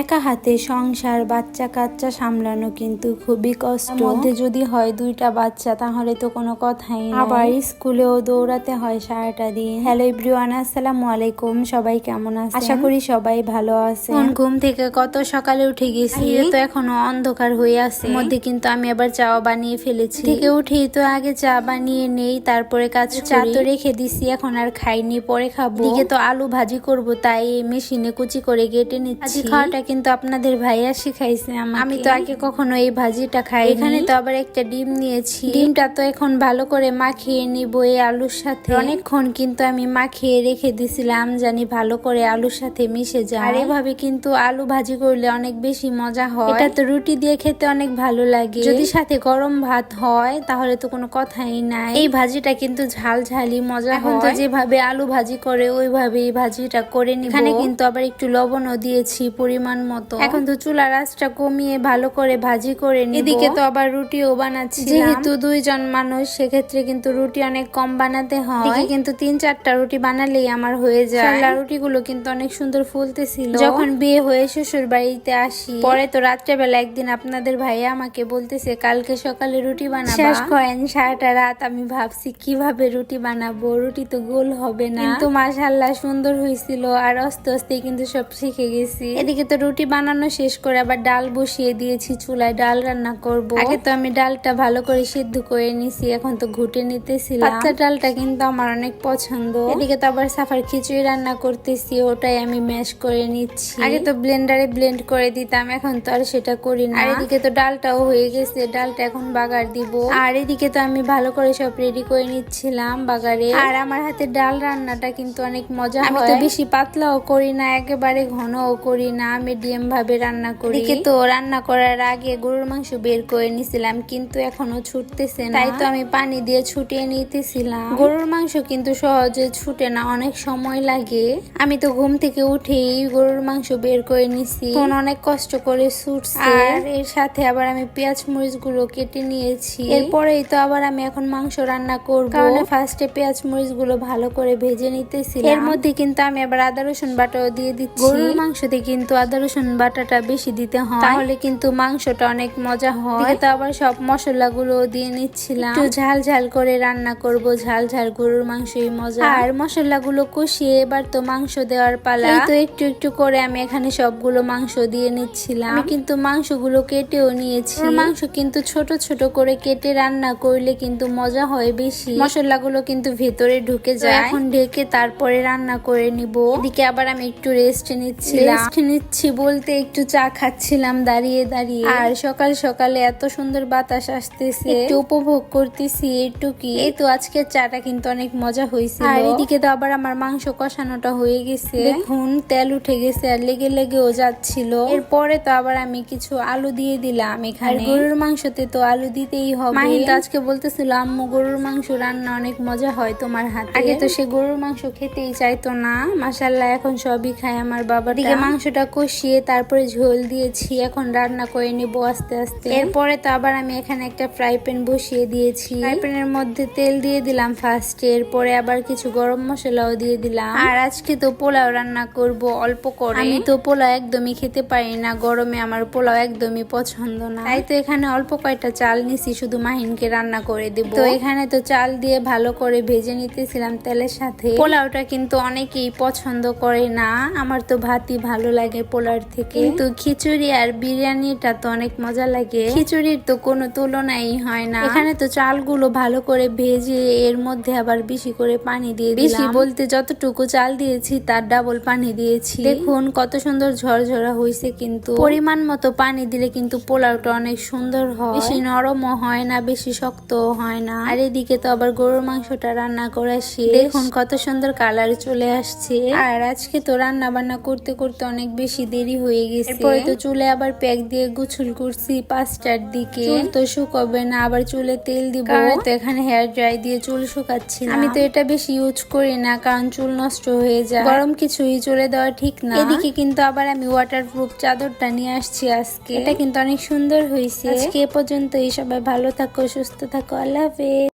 একা হাতে সংসার বাচ্চা কাচ্চা সামলানো কিন্তু খুবই কষ্ট। মধ্যে যদি হয় দুইটা বাচ্চা তাহলে তো কোনো কথাই না, আবার স্কুলেও দৌড়াতে হয় সারাটা দিন। হ্যালো এভরিওয়ান, আসসালামু আলাইকুম। সবাই কেমন আছেন? আশা করি সবাই ভালো আছে। ঘুম থেকে কত সকালে উঠে গেছি, তো এখনো অন্ধকার হয়ে আছে। মধ্যে কিন্তু আমি আবার চা বানিয়ে ফেলেছি। থেকে উঠেই তো আগে চা বানিয়ে নেই, তারপরে কাজ চা তো রেখে দিছি, এখন আর খাইনি, পরে খাবো। এদিকে তো আলু ভাজি করব, তাই মেশিনে কুচি করে কেটে নিচ্ছি। খাওয়াটা কিন্তু আপনাদের ভাইয়া শিখাইছে আমাকে, আমি তো আগে কখনো এই ভাজিটা খাই। এখানে তো আবার একটা ডিম নিয়েছি, ডিমটা তো এখন ভালো করে মাখিয়ে নিব এই আলুর সাথে। অনেকক্ষণ কিন্তু আমি মাখিয়ে রেখে দিছিলাম, জানি ভালো করে আলুর সাথে মিশে যায়। আর এভাবে কিন্তু আলু ভাজি করলে অনেক বেশি মজা হয়। এটা তো রুটি দিয়ে খেতে অনেক ভালো লাগে, যদি সাথে গরম ভাত হয় তাহলে তো কোনো কথাই নাই। এই ভাজিটা কিন্তু ঝাল ঝালি মজা হয়। তো যেভাবে আলু ভাজি করে ওইভাবে এই ভাজিটা করে নিব। এখানে কিন্তু আবার একটু লবণও দিয়েছি পরিমাণ মতো। এখন তো চুলার আঁচটা কমিয়ে ভালো করে ভাজি করে নিব। এদিকে তো আবার রুটিও বানাচ্ছি, যেহেতু দুইজন মানুষ সেক্ষেত্রে কিন্তু রুটি অনেক কম বানাতে হয়। এদিকে কিন্তু 3-4টা রুটি বানালেই আমার হয়ে যায়। রুটিগুলো কিন্তু অনেক সুন্দর ফুলতেছিল। যখন বিয়ে হয়ে শ্বশুর বাড়িতে আসি, পরে তো রাত্রেবেলা একদিন আপনাদের ভাইয়া আমাকে বলতেছে কালকে সকালে রুটি বানাবা। শেষ করেন সারাটা রাত আমি ভাবছি কিভাবে রুটি বানাবো, রুটি তো গোল হবে না, কিন্তু মাশাআল্লাহ সুন্দর হয়েছিল। আর আস্তে আস্তে কিন্তু সব শিখে গেছি। এদিকে তো রুটি বানানো শেষ করে আবার ডাল বসিয়ে দিয়েছি চুলায়, ডাল রান্না করব। আগে তো আমি ডালটা ভালো করে সিদ্ধ করে নিছি, এখন তো ঘুটে নিতেছিলাম। পাতলা ডালটা কিন্তু আমার অনেক পছন্দ। এদিকে তো আবার সাফার খিচুড়ি রান্না করতেছি, ওটাই আমি ম্যাশ করে নিচ্ছি। আগে তো ব্লেন্ডারে ব্লেন্ড করে দিতাম, এখন তো আর সেটা করি না। আর এদিকে তো ডালটাও হয়ে গেছে, ডালটা এখন বাগার দিব। আর এদিকে তো আমি ভালো করে সব রেডি করে নিচ্ছিলাম বাগারে। আর আমার হাতে ডাল রান্নাটা কিন্তু অনেক মজা হয়। আমি তো বেশি পাতলাও করি না, একেবারে ঘনও করি না, মিডিয়াম ভাবে রান্না করি। এদিকে তো রান্না করার আগে গরুর মাংস বের করে নিছিলাম, কিন্তু এখনো ছুটতেছে না, তাই তো আমি পানি দিয়ে ছুটিয়ে নিতেছিলাম। গরুর মাংস কিন্তু সহজে ছুটে না, অনেক সময় লাগে। আমি তো ঘুম থেকে উঠেই গরুর মাংস বের করে নিছি, অনেক কষ্ট করে ছুটছে। আর এর সাথে আবার আমি পেঁয়াজ মরিচ গুলো কেটে নিয়েছি। এরপরেই তো আবার আমি এখন মাংস রান্না করব, কারণ ফার্স্টে পেঁয়াজ মরিচ গুলো ভালো করে ভেজে নিতেছিলাম। এর মধ্যে কিন্তু আমি আবার আদা রসুন বাটাও দিয়ে দিচ্ছি। গরুর মাংসতে কিন্তু আদা রসুন বাটাটা বেশি দিতে হয়, তাহলে কিন্তু মাংসটা অনেক মজা হয়। তো আবার সব মশলা গুলো দিয়ে নিচ্ছিলাম, একটু ঝাল ঝাল করে রান্না করব, ঝাল ঝাল গরুর মাংসই মজা। আর মশলা গুলো কষিয়ে এবার তো মাংস দেওয়ার পালা। এই তো একটু একটু করে আমি এখানে সবগুলো মাংস দিয়ে নিচ্ছিলাম। আমি কিন্তু মাংসগুলো কেটেও নিয়েছি। মাংস কিন্তু ছোট ছোট করে কেটে রান্না করলে কিন্তু মজা হয় বেশি, মশলাগুলো কিন্তু ভেতরে ঢুকে যায়। এখন ঢেকে তারপরে রান্না করে নিব। এদিকে আবার আমি একটু রেস্ট নিচ্ছি বলতে একটু চা খাচ্ছিলাম দাঁড়িয়ে দাঁড়িয়ে। আর সকাল সকালে এত সুন্দর বাতাস আসতেছে, একটু উপভোগ করতেছি এইটুকি। এই তো আজকের চাটা কিন্তু অনেক মজা হয়েছিল। আর এদিকে তো আবার আমার মাংস কষানোটা হয়ে গেছে, দেখুন তেল উঠে গেছে আর লেগে লেগেও যাচ্ছিল। এরপরে তো আবার আমি কিছু আলু দিয়ে দিলাম এখানে। গরুর মাংসতে তো আলু দিতেই হবে। মাহিন তো আজকে বলতেছিল আম্মু গরুর মাংস রান্না অনেক মজা হয় তোমার হাতে। আগে তো সে গরুর মাংস খেতেই চাইতো না, মাশাআল্লাহ এখন সবই খায় আমার বাবা। দিকে মাংসটা কষিয়ে তারপরে ঝোল দিয়েছি, এখন রান্না করে নিব আস্তে আস্তে। এরপরে তো আবার আমি এখানে একটা ফ্রাই প্যান বসিয়ে দিয়েছি, ফ্রাই প্যানের মধ্যে তেল দিয়ে দিলাম ফার্স্টে, এরপরে আবার কিছু গরম মশলাও দিয়ে দিলাম। আর আজকে তো পোলাও রান্না করব অল্প করে। আমি তো পোলাও একদমই খেতে পারি না, গরমে আমার পোলাও একদমই পছন্দ না, তাই তো এখানে অল্প কয়টা চাল নিছি, শুধু মাহিনকে রান্না করে দেব। তো এখানে তো চাল দিয়ে ভালো করে ভেজে নিতেছিলাম তেলের সাথে। পোলাওটা কিন্তু অনেকেই পছন্দ করে না, আমার তো ভাতই ভালো লাগে পোলাওর থেকে, কিন্তু খিচুড়ি আর বিরিয়ানিটা তো অনেক মজা লাগে। খিচুড়ির তো কোনো তুলনাই হয় না। এখানে তো চালগুলো ভালো করে ভেজে এর মধ্যে আবার বেশি করে পানি দিয়ে দিলাম। বেশি বলতে যতটুকু চাল দিয়েছি তার ডাবল পানি দিয়েছি। দেখুন কত সুন্দর ঝরঝরা হয়েছে, কিন্তু পরিমাণ মতো পানি দিলে কিন্তু পোলাওটা অনেক সুন্দর হয়, বেশি নরমও হয় না বেশি শক্তও হয় না। আর এদিকে তো আবার গরুর মাংসটা রান্না করা শেষ, দেখুন কত সুন্দর কালার চলে আসছে। আর আজকে তো রান্না বান্না করতে করতে অনেক বেশি দেরি হয়ে গেছে। এরপরে তো চুলে আবার প্যাক দিয়ে গোছল করছি 5টার দিকে, চুল তো শুকাবে না, আবার চুলে তেল দিব। তো এখানে হেয়ার ড্রাই দিয়ে চুল শুকাচ্ছি। আমি তো এটা বেশি ইউজ করি না, কারণ চুল নষ্ট হয়ে যায়, গরম কিছুই চুলে দেওয়া ঠিক না। এদিকে কিন্তু আবার আমি ওয়াটারপ্রুফ চাদরটা নিয়ে আসছি আজকে, এটা কিন্তু অনেক সুন্দর হয়েছে। আজকে এ পর্যন্তই, সবাই ভালো থাকো সুস্থ থাকো, আল্লাহ হাফেজ।